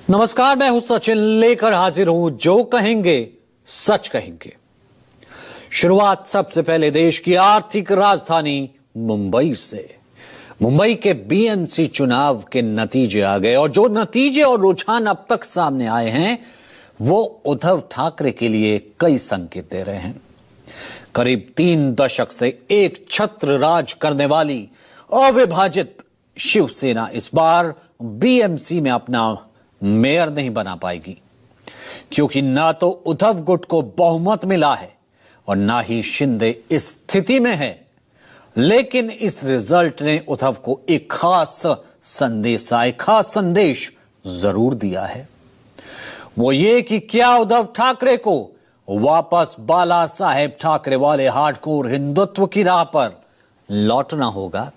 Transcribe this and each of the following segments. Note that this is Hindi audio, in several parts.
नमस्कार, मैं हूं सचिन, लेकर हाजिर हूं जो कहेंगे सच कहेंगे। शुरुआत सबसे पहले देश की आर्थिक राजधानी मुंबई से। मुंबई के बीएमसी चुनाव के नतीजे आ गए और जो नतीजे और रुझान अब तक सामने आए हैं वो उद्धव ठाकरे के लिए कई संकेत दे रहे हैं। करीब 3 दशक से एक छत्र राज करने वाली अविभाजित शिवसेना इस बार बीएमसी में अपना मेयर नहीं बना पाएगी, क्योंकि ना तो उद्धव गुट को बहुमत मिला है और ना ही शिंदे इस स्थिति में है। लेकिन इस रिजल्ट ने उद्धव को एक खास संदेश जरूर दिया है। वो ये कि क्या उद्धव ठाकरे को वापस बाला साहेब ठाकरे वाले हार्डकोर हिंदुत्व की राह पर लौटना होगा।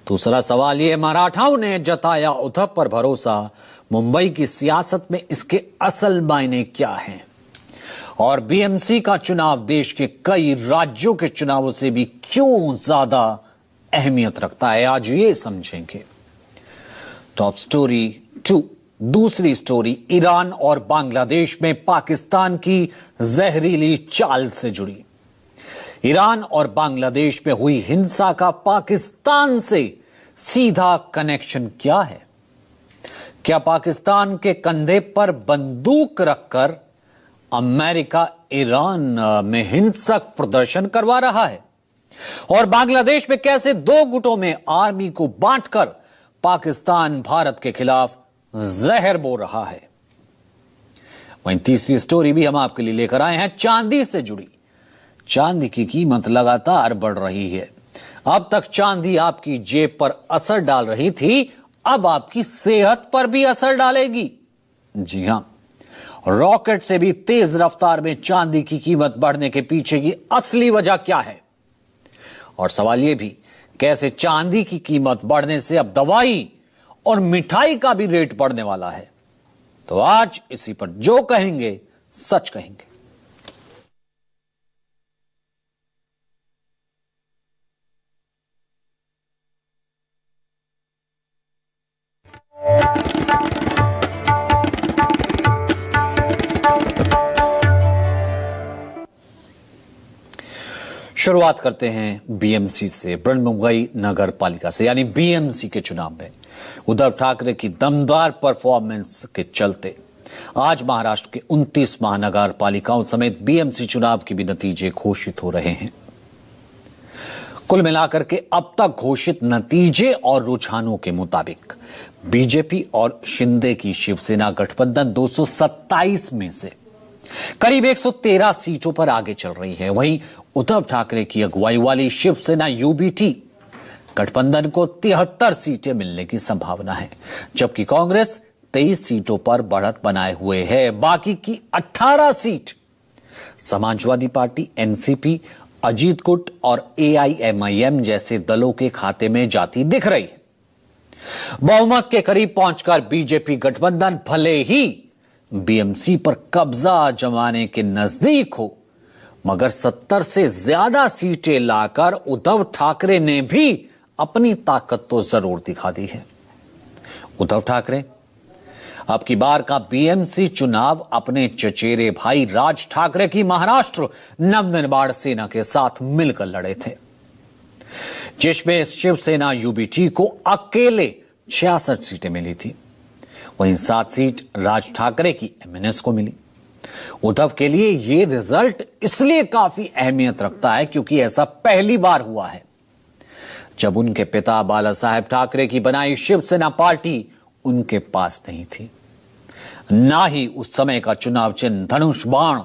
दूसरा सवाल ये, मराठाओं ने जताया उद्धव पर भरोसा, मुंबई की सियासत में इसके असल मायने क्या हैं? और बीएमसी का चुनाव देश के कई राज्यों के चुनावों से भी क्यों ज्यादा अहमियत रखता है, आज ये समझेंगे। टॉप स्टोरी 2, दूसरी स्टोरी ईरान और बांग्लादेश में पाकिस्तान की जहरीली चाल से जुड़ी। ईरान और बांग्लादेश में हुई हिंसा का पाकिस्तान से सीधा कनेक्शन क्या है? क्या पाकिस्तान के कंधे पर बंदूक रखकर अमेरिका ईरान में हिंसक प्रदर्शन करवा रहा है? और बांग्लादेश में कैसे 2 गुटों में आर्मी को बांटकर पाकिस्तान भारत के खिलाफ जहर बो रहा है? वहीं तीसरी स्टोरी भी हम आपके लिए लेकर आए हैं, चांदी से जुड़ी। चांदी की कीमत लगातार बढ़ रही है। अब तक चांदी आपकी जेब पर असर डाल रही थी, अब आपकी सेहत पर भी असर डालेगी। जी हां, रॉकेट से भी तेज रफ्तार में चांदी की कीमत बढ़ने के पीछे की असली वजह क्या है? और सवाल यह भी, कैसे चांदी की कीमत बढ़ने से अब दवाई और मिठाई का भी रेट बढ़ने वाला है? तो आज इसी पर जो कहेंगे सच कहेंगे। शुरुआत करते हैं बीएमसी से, बृहन्मुंबई नगर पालिका से, यानी बीएमसी के चुनाव में उद्धव ठाकरे की दमदार परफॉर्मेंस के चलते आज महाराष्ट्र के 29 महानगर पालिकाओं समेत बीएमसी चुनाव के भी नतीजे घोषित हो रहे हैं। कुल मिलाकर के अब तक घोषित नतीजे और रुझानों के मुताबिक बीजेपी और शिंदे की शिवसेना गठबंधन 227 में से करीब 113 सीटों पर आगे चल रही है। वहीं उद्धव ठाकरे की अगुवाई वाली शिवसेना यूबीटी गठबंधन को 73 सीटें मिलने की संभावना है, जबकि कांग्रेस 23 सीटों पर बढ़त बनाए हुए है। बाकी की 18 seat Samajwadi party, NCP, Ajit गुट और एआईएमआईएम जैसे दलों के खाते में जाती दिख रही है। बहुमत के करीब पहुंचकर बीजेपी गठबंधन भले ही बीएमसी पर कब्जा जमाने के नजदीक हो, मगर 70 से ज्यादा सीटें लाकर उद्धव ठाकरे ने भी अपनी ताकत तो जरूर दिखा दी है। उद्धव ठाकरे अब की बार का बीएमसी चुनाव अपने चचेरे भाई राज ठाकरे की महाराष्ट्र नवनिर्माण सेना के साथ मिलकर लड़े थे, जिसमें शिवसेना यूबीटी को अकेले 66 सीटें मिली थी। वहीं 7 सीट राज ठाकरे की एमएनएस को मिली। उद्धव के लिए यह रिजल्ट इसलिए काफी अहमियत रखता है क्योंकि ऐसा पहली बार हुआ है जब उनके पिता बाला साहेब ठाकरे की बनाई शिवसेना पार्टी उनके पास नहीं थी, ना ही उस समय का चुनाव चिन्ह धनुष बाण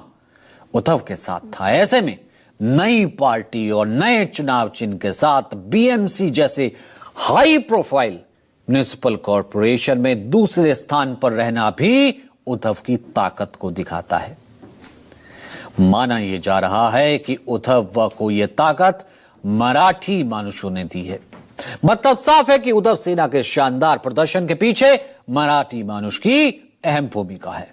उद्धव के साथ था। ऐसे में नई पार्टी और नए चुनाव चिन्ह के साथ बीएमसी जैसे हाई प्रोफाइल म्युनिसिपल कॉरपोरेशन में दूसरे स्थान पर रहना भी उद्धव की ताकत को दिखाता है। माना यह जा रहा है कि उद्धव को यह ताकत मराठी मानुषों ने दी है। मतलब साफ है कि उद्धव सेना के शानदार प्रदर्शन के पीछे मराठी मानुष की अहम भूमिका है।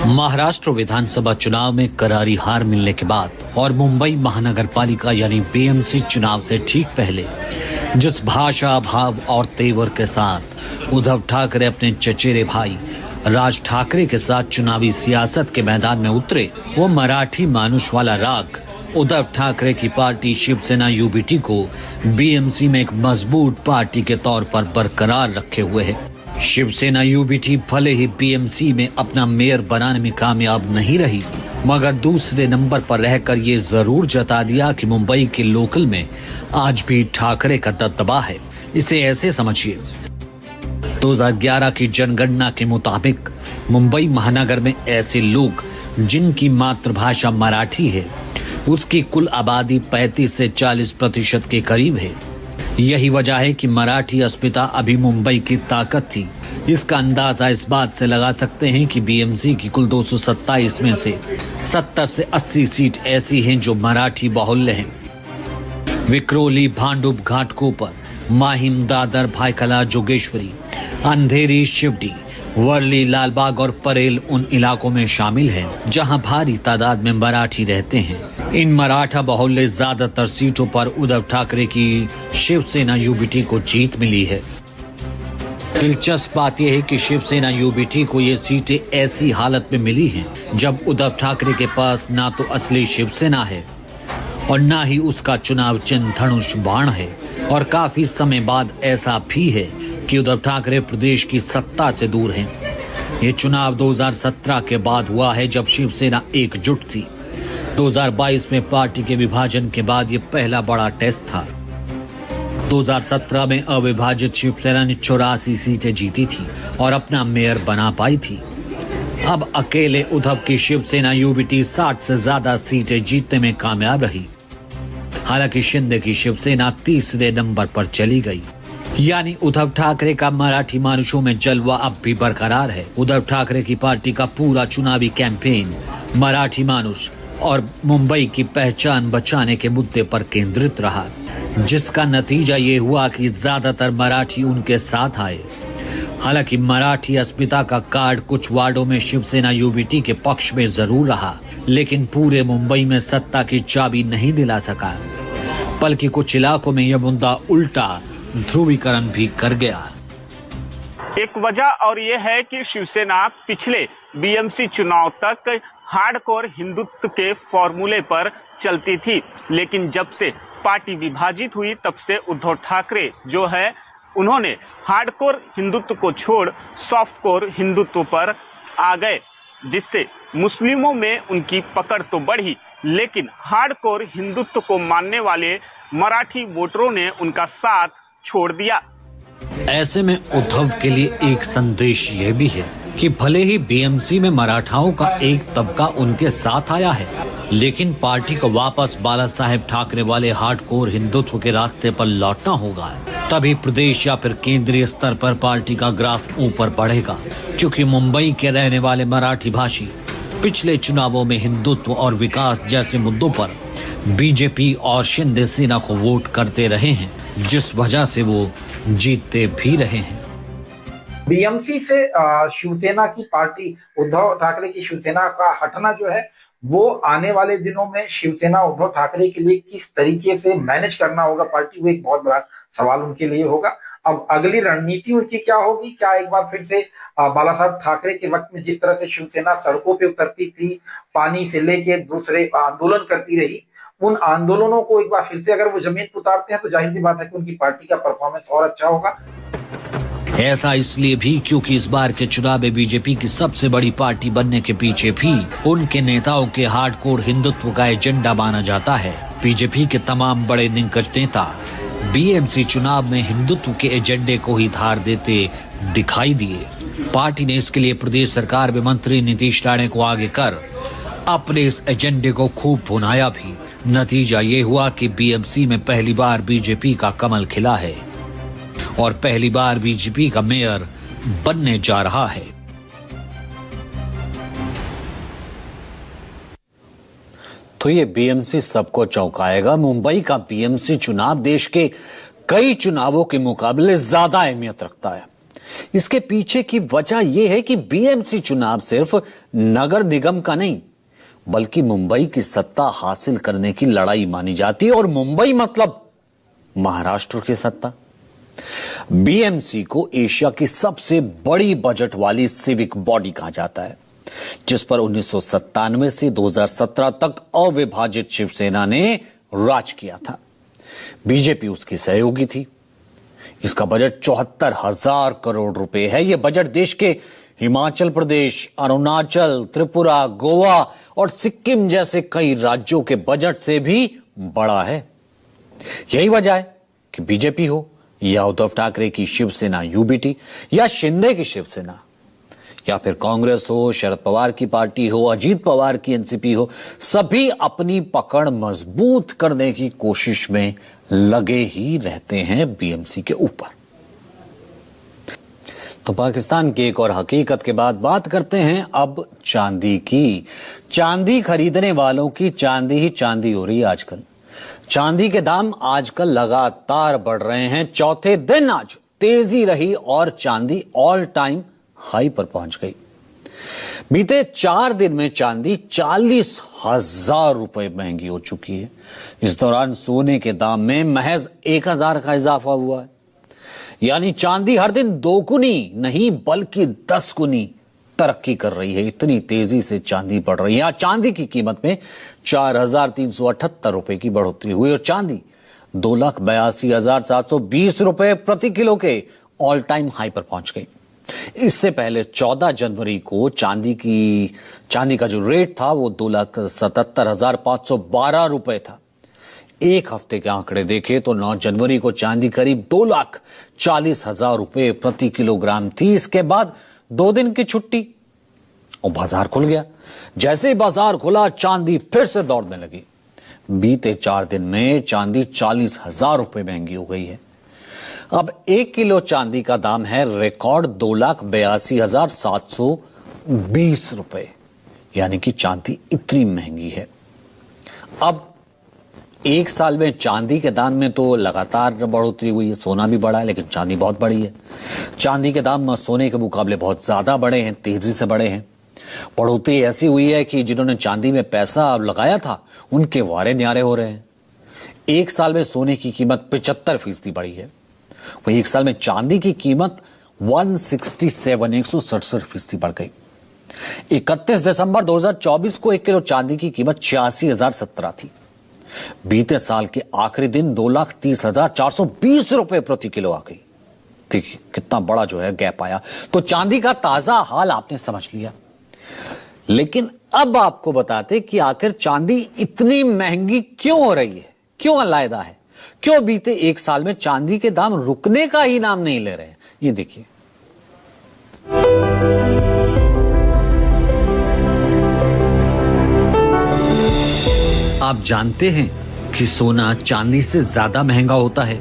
महाराष्ट्र विधानसभा चुनाव में करारी हार मिलने के बाद और मुंबई महानगर पालिका यानी बीएमसी चुनाव से ठीक पहले जिस भाषा, भाव और तेवर के साथ उद्धव ठाकरे अपने चचेरे भाई राज ठाकरे के साथ चुनावी सियासत के मैदान में उतरे, वो मराठी मानुष वाला राग उद्धव ठाकरे की पार्टी शिवसेना यूबीटी को बीएमसी में एक मजबूत पार्टी के तौर पर बरकरार रखे हुए है। शिवसेना यूबीटी भले ही बीएमसी में अपना मेयर बनाने में कामयाब नहीं रही, मगर दूसरे नंबर पर रहकर ये जरूर जता दिया कि मुंबई के लोकल में आज भी ठाकरे का दबदबा है। इसे ऐसे समझिए, 2011 की जनगणना के मुताबिक मुंबई महानगर में ऐसे लोग जिनकी मातृभाषा मराठी है, उसकी कुल आबादी 35 से 40% के करीब है। यही वजह है कि मराठी अस्मिता अभी मुंबई की ताकत थी। इसका अंदाजा इस बात से लगा सकते हैं कि बीएमसी की कुल 227 में से 70 से 80 सीट ऐसी हैं जो मराठी बाहुल्य हैं। विक्रोली, भांडुप, घाटकोपर, माहिम, दादर, भायखला, जोगेश्वरी, अंधेरी, शिवडी, वर्ली, लालबाग और परेल उन इलाकों में शामिल हैं जहां भारी तादाद में मराठी रहते हैं। इन मराठा बाहुल्य ज्यादातर सीटों पर उद्धव ठाकरे की शिवसेना यूबीटी को जीत मिली है। दिलचस्प बात यह है कि शिवसेना यूबीटी को ये सीटें ऐसी हालत में मिली हैं जब उद्धव ठाकरे के पास ना तो असली शिवसेना है और ना ही उसका चुनाव चिन्ह धनुष बाण है। और काफी समय बाद ऐसा भी है कि उद्धव ठाकरे प्रदेश की सत्ता से दूर हैं। ये चुनाव 2017 के बाद हुआ है जब शिवसेना एकजुट थी। 2022 में पार्टी के विभाजन के बाद ये पहला बड़ा टेस्ट था। 2017 में अविभाजित शिवसेना ने 84 सीटें जीती थी और अपना मेयर बना पाई थी। अब अकेले उद्धव की शिवसेना यूबीटी 60 से ज्यादा सीटें जीतने में कामयाब रही। हालांकि शिंदे की शिवसेना तीसरे नंबर पर चली गई। यानी उद्धव ठाकरे का मराठी मानुषों में जलवा अब भी बरकरार है। उद्धव ठाकरे की पार्टी का पूरा चुनावी कैंपेन मराठी मानुष और मुंबई की पहचान बचाने के मुद्दे पर केंद्रित रहा, जिसका नतीजा ये हुआ कि ज्यादातर मराठी उनके साथ आए। हालांकि मराठी अस्मिता का कार्ड कुछ वार्डों में शिवसेना यूबीटी के पक्ष में जरूर रहा, लेकिन पूरे मुंबई में सत्ता की चाबी नहीं दिला सका। बल्कि कुछ इलाकों में यह मुद्दा उल्टा ध्रुवीकरण भी कर गया। एक वजह और ये है कि शिवसेना पिछले बीएमसी चुनाव तक हार्डकोर हिंदुत्व के फॉर्मूले पर चलती थी, लेकिन जब से पार्टी विभाजित हुई तब से उद्धव ठाकरे जो है उन्होंने हार्डकोर हिंदुत्व को छोड़ सॉफ्टकोर हिंदुत्व पर आ गए, जिससे मुस्लिमों में उनकी पकड़ तो बढ़ी, लेकिन हार्डकोर हिंदुत्व को मानने वाले मराठी वोटरों ने उनका साथ छोड़ दिया। ऐसे में उद्धव के लिए एक संदेश यह भी है कि भले ही बीएमसी में मराठाओं का एक तबका उनके साथ आया है, लेकिन पार्टी को वापस बाला साहेब ठाकरे वाले हार्डकोर हिंदुत्व के रास्ते पर लौटना होगा। तभी प्रदेश या फिर केंद्रीय स्तर पर पार्टी का ग्राफ ऊपर बढ़ेगा, क्योंकि मुंबई के रहने वाले मराठी भाषी पिछले चुनावों में हिंदुत्व और विकास जैसे मुद्दों पर बीजेपी और शिंदे सेना को वोट करते रहे हैं, जिस वजह से वो जीतते भी रहे हैं। बीएमसी से शिवसेना की पार्टी उद्धव ठाकरे की शिवसेना का हटना जो है वो आने वाले दिनों में शिवसेना उद्धव ठाकरे के लिए किस तरीके से मैनेज करना होगा पार्टी, वो एक बहुत बड़ा सवाल उनके लिए होगा। अब अगली रणनीति उनकी क्या होगी? क्या एक बार फिर से बाला साहब ठाकरे के वक्त में जिस तरह से शिवसेना सड़कों पे उतरती थी, पानी से लेके दूसरे आंदोलन करती रही, उन आंदोलनों को एक बार फिर से अगर वो जमीन पर उतारते हैं तो जाहिर सी बात है कि उनकी पार्टी का परफॉर्मेंस और अच्छा होगा। ऐसा इसलिए भी क्योंकि इस बार के चुनाव में बीजेपी की सबसे बड़ी पार्टी बनने के पीछे भी उनके नेताओं के हार्डकोर हिंदुत्व का एजेंडा माना जाता है। बीजेपी के तमाम बड़े दिग्गज नेता बीएमसी चुनाव में हिंदुत्व के एजेंडे को ही धार देते दिखाई दिए। पार्टी ने इसके लिए प्रदेश सरकार में मंत्री नीतीश राणे को आगे कर अपने इस एजेंडे को खूब भुनाया भी। नतीजा ये हुआ कि बीएमसी में पहली बार बीजेपी का कमल खिला है और पहली बार बीजेपी का मेयर बनने जा रहा है। तो ये बीएमसी सबको चौंकाएगा। मुंबई का बीएमसी चुनाव देश के कई चुनावों के मुकाबले ज्यादा अहमियत रखता है। इसके पीछे की वजह यह है कि बीएमसी चुनाव सिर्फ नगर निगम का नहीं बल्कि मुंबई की सत्ता हासिल करने की लड़ाई मानी जाती है, और मुंबई मतलब महाराष्ट्र की सत्ता। बीएमसी को एशिया की सबसे बड़ी बजट वाली सिविक बॉडी कहा जाता है, जिस पर 1997 से 2017 तक अविभाजित शिवसेना ने राज किया था। बीजेपी उसकी सहयोगी थी। इसका बजट 74,000 करोड़ रुपए है। यह बजट देश के हिमाचल प्रदेश, अरुणाचल, त्रिपुरा, गोवा और सिक्किम जैसे कई राज्यों के बजट से भी बड़ा है। यही वजह है कि बीजेपी हो या उद्धव ठाकरे की शिवसेना यूबीटी या शिंदे की शिवसेना या फिर कांग्रेस हो, शरद पवार की पार्टी हो, अजीत पवार की एनसीपी हो, सभी अपनी पकड़ मजबूत करने की कोशिश में लगे ही रहते हैं बीएमसी के ऊपर। तो पाकिस्तान की एक और हकीकत के बाद बात करते हैं अब चांदी की। चांदी खरीदने वालों की चांदी ही चांदी हो रही है आजकल। चांदी के दाम आजकल लगातार बढ़ रहे हैं। चौथे दिन आज तेजी रही और चांदी ऑल टाइम हाई पर पहुंच गई। बीते 4 दिन में चांदी 40,000 रुपए महंगी हो चुकी है। इस दौरान सोने के दाम में महज 1,000 का इजाफा हुआ है। यानी चांदी हर दिन 2 गुनी नहीं बल्कि 10 गुनी तरक्की कर रही है। इतनी तेजी से चांदी बढ़ रही है। आज चांदी की कीमत में 4,378 रुपए की बढ़ोतरी हुई और चांदी 2,82,720 रुपए प्रति किलो के ऑल टाइम हाई पर पहुंच गई। इससे पहले 14 जनवरी को चांदी का जो रेट था वो 2,77,512 रुपए था। एक हफ्ते के आंकड़े देखें तो 9 जनवरी को चांदी करीब 2,40,000 रुपए प्रति किलोग्राम थी। इसके बाद 2 दिन की छुट्टी और बाजार खुल गया। जैसे ही बाजार खुला चांदी फिर से दौड़ने लगी। बीते 4 दिन में चांदी 40,000 रुपए महंगी हो गई है। अब 1 किलो चांदी का दाम है रिकॉर्ड 2,82,720 रुपए। यानी कि चांदी इतनी महंगी है। अब 1 साल में चांदी के दाम में तो लगातार बढ़ोतरी हुई है। सोना भी बढ़ा है लेकिन चांदी बहुत बढ़ी है। चांदी के दाम सोने के मुकाबले बहुत ज्यादा बढ़े हैं, तेजी से बढ़े हैं। बढ़ोतरी ऐसी हुई है कि जिन्होंने चांदी में पैसा लगाया था उनके वारे न्यारे हो रहे हैं। 1 साल में सोने की कीमत 75% बढ़ी है। वहीं 1 साल में चांदी की कीमत 167% बढ़ गई। 31 दिसंबर 2024 को 1 किलो चांदी की कीमत 86,017 थी। बीते साल के आखिरी दिन 2,30,420 रुपए प्रति किलो आ गई। देखिए कितना बड़ा जो है गैप आया। तो चांदी का ताजा हाल आपने समझ लिया। लेकिन अब आपको बताते कि आखिर चांदी इतनी महंगी क्यों हो रही है, क्यों अलग है, क्यों बीते 1 साल में चांदी के दाम रुकने का ही नाम नहीं ले रहे हैं। ये देखिए, आप जानते हैं कि सोना चांदी से ज्यादा महंगा होता है,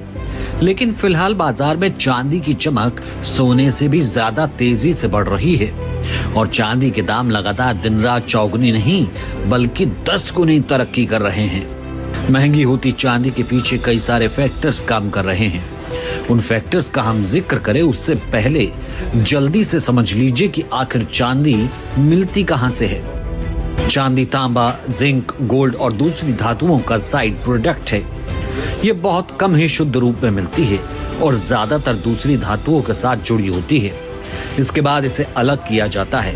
लेकिन फिलहाल बाजार में चांदी की चमक सोने से भी ज्यादा तेजी से बढ़ रही है और चांदी के दाम लगातार दिन रात चौगुनी नहीं बल्कि 10 गुनी तरक्की कर रहे हैं। महंगी होती चांदी के पीछे कई सारे फैक्टर्स काम कर रहे हैं। उन फैक्टर्स का हम जिक्र करें उससे पहले जल्दी से समझ लीजिए कि आखिर चांदी मिलती कहां से है। चांदी तांबा, जिंक, गोल्ड और दूसरी धातुओं का साइड प्रोडक्ट है। ये बहुत कम ही शुद्ध रूप में मिलती है और ज्यादातर दूसरी धातुओं के साथ जुड़ी होती है। इसके बाद इसे अलग किया जाता है।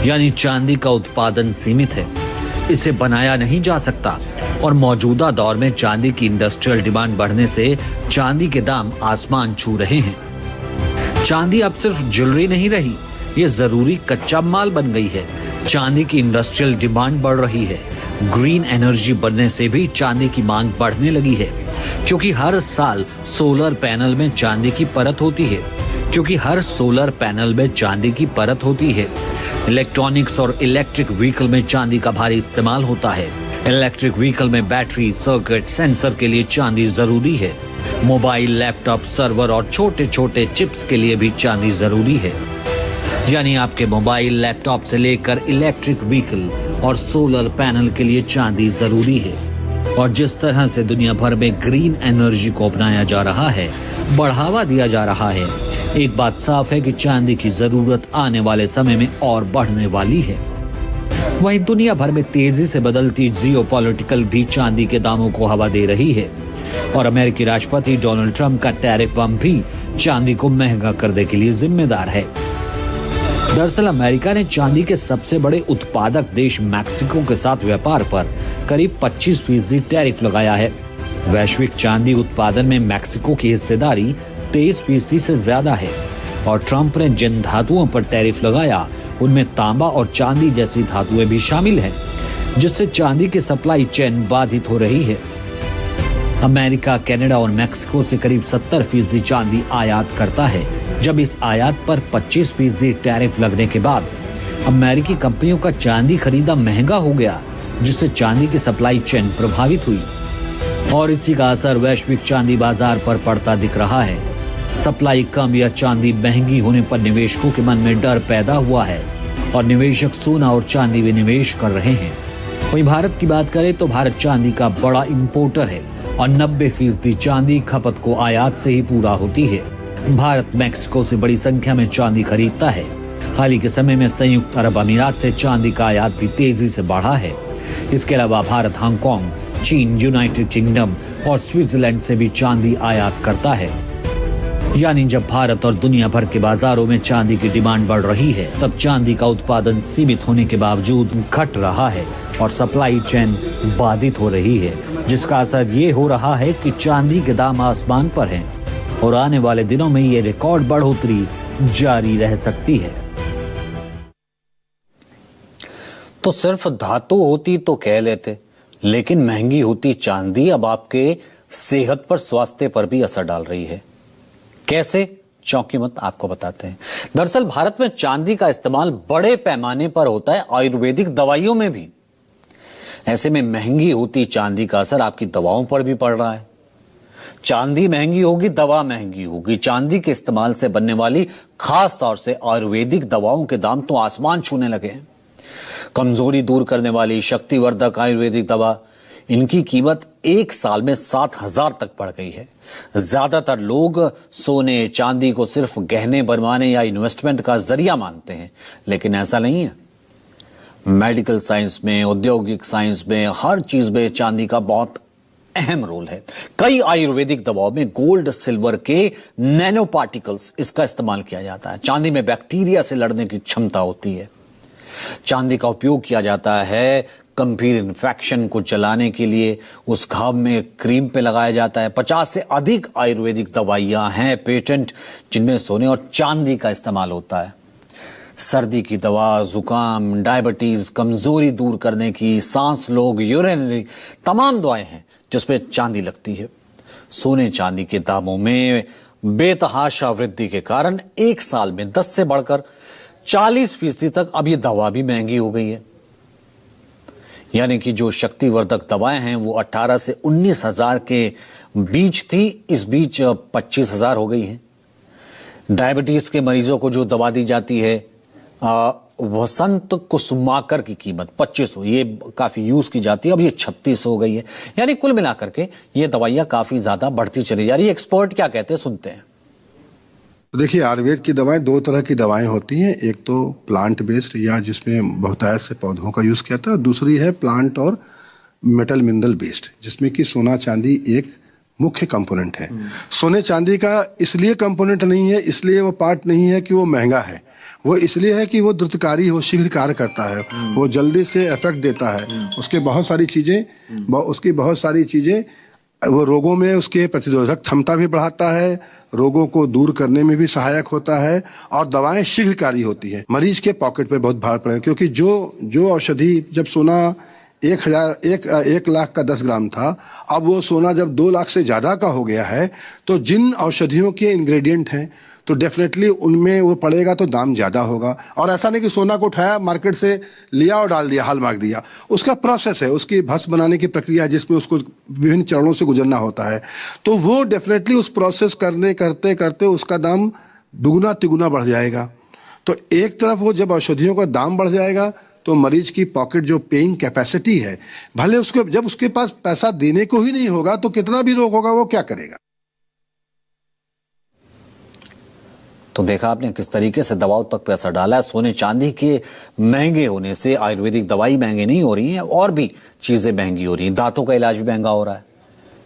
यानी चांदी का उत्पादन सीमित है, इसे बनाया नहीं जा सकता और मौजूदा दौर में चांदी की इंडस्ट्रियल डिमांड बढ़ने से चांदी के दाम आसमान छू रहे हैं। चांदी अब सिर्फ ज्वेलरी नहीं रही, ये जरूरी कच्चा माल बन गई है। चांदी की इंडस्ट्रियल डिमांड बढ़ रही है। ग्रीन एनर्जी बनने से भी चांदी की मांग बढ़ने लगी है, क्योंकि हर साल सोलर पैनल में चांदी की परत होती है। इलेक्ट्रॉनिक्स और इलेक्ट्रिक व्हीकल में चांदी का भारी इस्तेमाल होता है। इलेक्ट्रिक व्हीकल में बैटरी, सर्किट, सेंसर के लिए चांदी जरूरी है। मोबाइल, लैपटॉप, सर्वर और छोटे छोटे चिप्स के लिए भी चांदी जरूरी है। यानी आपके मोबाइल, लैपटॉप से लेकर इलेक्ट्रिक व्हीकल और सोलर पैनल के लिए चांदी जरूरी है। और जिस तरह से दुनिया भर में ग्रीन एनर्जी को अपनाया जा रहा है, बढ़ावा दिया जा रहा है, एक बात साफ है कि चांदी की जरूरत आने वाले समय में और बढ़ने वाली है। वहीं दुनिया भर में तेजी से बदलती जियोपॉलिटिकल भी चांदी के दामों को हवा दे रही है और अमेरिकी राष्ट्रपति डोनाल्ड ट्रंप का टैरिफ बम भी चांदी को महंगा करने के लिए जिम्मेदार है। दरअसल अमेरिका ने चांदी के सबसे बड़े उत्पादक देश मैक्सिको के साथ व्यापार पर करीब 25% टैरिफ लगाया है। वैश्विक चांदी उत्पादन में मैक्सिको की हिस्सेदारी 23% से ज्यादा है और ट्रंप ने जिन धातुओं पर टैरिफ लगाया उनमें तांबा और चांदी जैसी धातुएं भी शामिल हैं, जिससे चांदी की सप्लाई चेन बाधित हो रही है। अमेरिका, कनाडा और मैक्सिको से करीब 70% चांदी आयात करता है। जब इस आयात पर 25% टैरिफ लगने के बाद अमेरिकी कंपनियों का चांदी खरीदा महंगा हो गया, जिससे चांदी की सप्लाई चेन प्रभावित हुई और इसी का असर वैश्विक चांदी बाजार पर पड़ता दिख रहा है। सप्लाई कम या चांदी महंगी होने पर निवेशकों के मन में डर पैदा हुआ है और निवेशक सोना और चांदी में निवेश कर रहे हैं। वहीं भारत की बात करें तो भारत चांदी का बड़ा इंपोर्टर है और 90% चांदी खपत को आयात से ही पूरा होती है। भारत मैक्सिको से बड़ी संख्या में चांदी खरीदता है। हाल ही के समय में संयुक्त अरब अमीरात से चांदी का आयात भी तेजी से बढ़ा है। इसके अलावा भारत हांगकांग, चीन, यूनाइटेड किंगडम और स्विट्जरलैंड से भी चांदी आयात करता है। यानी जब भारत और दुनिया भर के बाजारों में चांदी की डिमांड बढ़ रही है, तब चांदी का उत्पादन सीमित होने के बावजूद घट रहा है और सप्लाई चेन बाधित हो रही है, जिसका असर ये हो रहा है कि चांदी के दाम आसमान पर हैं और आने वाले दिनों में ये रिकॉर्ड बढ़ोतरी जारी रह सकती है। तो सिर्फ धातु होती तो कह लेते, लेकिन महंगी होती चांदी अब आपके सेहत पर, स्वास्थ्य पर भी असर डाल रही है। कैसे? चौंकी मत, आपको बताते हैं। दरअसल भारत में चांदी का इस्तेमाल बड़े पैमाने पर होता है, आयुर्वेदिक दवाइयों में भी। ऐसे में महंगी होती चांदी का असर आपकी दवाओं पर भी पड़ रहा है। चांदी महंगी होगी, दवा महंगी होगी। चांदी के इस्तेमाल से बनने वाली खास तौर से आयुर्वेदिक दवाओं के दाम तो आसमान छूने लगे हैं। कमजोरी दूर करने वाली शक्तिवर्धक आयुर्वेदिक दवा, इनकी कीमत एक साल में 7,000 तक बढ़ गई है। ज्यादातर लोग सोने चांदी को सिर्फ गहने बनवाने या इन्वेस्टमेंट का जरिया मानते हैं, लेकिन ऐसा नहीं है। मेडिकल साइंस में, औद्योगिक साइंस में, हर चीज में चांदी का बहुत अहम रोल है। कई आयुर्वेदिक दवाओं में गोल्ड, सिल्वर के नैनो पार्टिकल्स इसका इस्तेमाल किया जाता है। चांदी में बैक्टीरिया से लड़ने की क्षमता होती है। चांदी का उपयोग किया जाता है गंभीर इन्फेक्शन को जलाने के लिए, उस घाव में क्रीम पे लगाया जाता है। 50 से अधिक आयुर्वेदिक दवाइयां हैं पेटेंट, जिनमें सोने और चांदी का इस्तेमाल होता है। सर्दी की दवा, जुकाम, डायबिटीज, कमजोरी दूर करने की, सांस लोग, यूरिनरी, तमाम दवाएं हैं जिसपे चांदी लगती है। सोने चांदी के दामों में बेतहाशा वृद्धि के कारण एक साल में 10 से बढ़कर 40% तक अब ये दवा भी महंगी हो गई है। यानी कि जो शक्तिवर्धक दवाएं हैं वो 18 से 19,000 के बीच थी, इस बीच 25,000 हो गई हैं। डायबिटीज के मरीजों को जो दवा दी जाती है वसंत कुसुमाकर की कीमत 2500, ये काफी यूज की जाती है, अब ये 3600 हो गई है। यानी कुल मिलाकर के ये दवाइयां काफी ज्यादा बढ़ती चली जा रही है। एक्सपर्ट क्या कहते हैं, सुनते हैं। तो देखिए, आयुर्वेद की दवाएं दो तरह की दवाएं होती हैं। एक तो प्लांट बेस्ड या जिसमें बहुतायत से पौधों का यूज किया जाता है, और दूसरी है प्लांट और मेटल मिनरल बेस्ड, जिसमें कि सोना चांदी एक मुख्य कंपोनेंट है। सोने चांदी का इसलिए कंपोनेंट नहीं है, इसलिए वो पार्ट नहीं है कि वो महंगा है, वो इसलिए है कि वो द्रुतकारी हो, शीघ्र कार्य करता है, वो जल्दी से इफेक्ट देता है। उसकी बहुत सारी चीजें वो रोगों में उसके प्रतिरोधक क्षमता भी बढ़ाता है, रोगों को दूर करने में भी सहायक होता है, और दवाएं शीघ्रकारी होती हैं। मरीज के पॉकेट पे बहुत भार पड़ेगा, क्योंकि जो औषधि, जब सोना 1 लाख का 10 ग्राम था, अब वो सोना जब 2 लाख से ज्यादा का हो गया है, तो जिन औषधियों के इंग्रेडिएंट हैं तो डेफिनेटली उनमें वो पड़ेगा तो दाम ज्यादा होगा। और ऐसा नहीं कि सोना को उठाया, मार्केट से लिया और डाल दिया, हॉलमार्क दिया। उसका प्रोसेस है, उसकी भस्म बनाने की प्रक्रिया है, जिसमें उसको विभिन्न चरणों से गुजरना होता है। तो वो डेफिनेटली उस प्रोसेस करते करते उसका दाम दुगुना तिगुना बढ़ जाएगा। तो एक तरफ वो जब औषधियों का दाम बढ़ जाएगा तो मरीज की पॉकेट जो पेइंग कैपेसिटी है, भले उसके जब उसके पास पैसा देने को ही नहीं होगा तो कितना भी रोग होगा वो क्या करेगा। तो देखा आपने किस तरीके से दवाओं तक पे असर डाला है। सोने चांदी के महंगे होने से आयुर्वेदिक दवाई महंगी नहीं हो रही है, और भी चीजें महंगी हो रही हैं। दांतों का इलाज भी महंगा हो रहा है,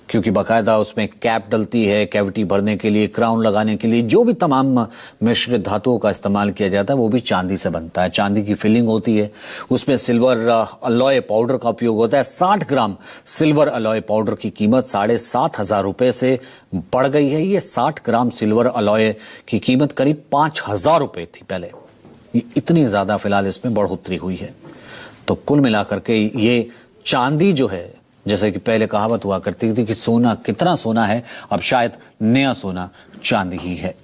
क्योंकि बाकायदा उसमें कैप डलती है, कैविटी भरने के लिए, क्राउन लगाने के लिए जो भी तमाम मिश्रित धातुओं का इस्तेमाल किया जाता है वो भी चांदी से बनता है। चांदी की फिलिंग होती है, उसमें सिल्वर अलॉय पाउडर का उपयोग होता है। 60 ग्राम सिल्वर अलॉय पाउडर की कीमत 7,500 रुपए से बढ़ गई है। ये 60 ग्राम सिल्वर अलॉय की कीमत करीब 5,000 रुपए थी पहले। इतनी ज्यादा फिलहाल इसमें बढ़ोतरी हुई है। तो कुल मिलाकर के ये चांदी जो है, जैसे कि पहले कहावत हुआ करती थी कि सोना कितना सोना है, अब शायद नया सोना चांदी ही है।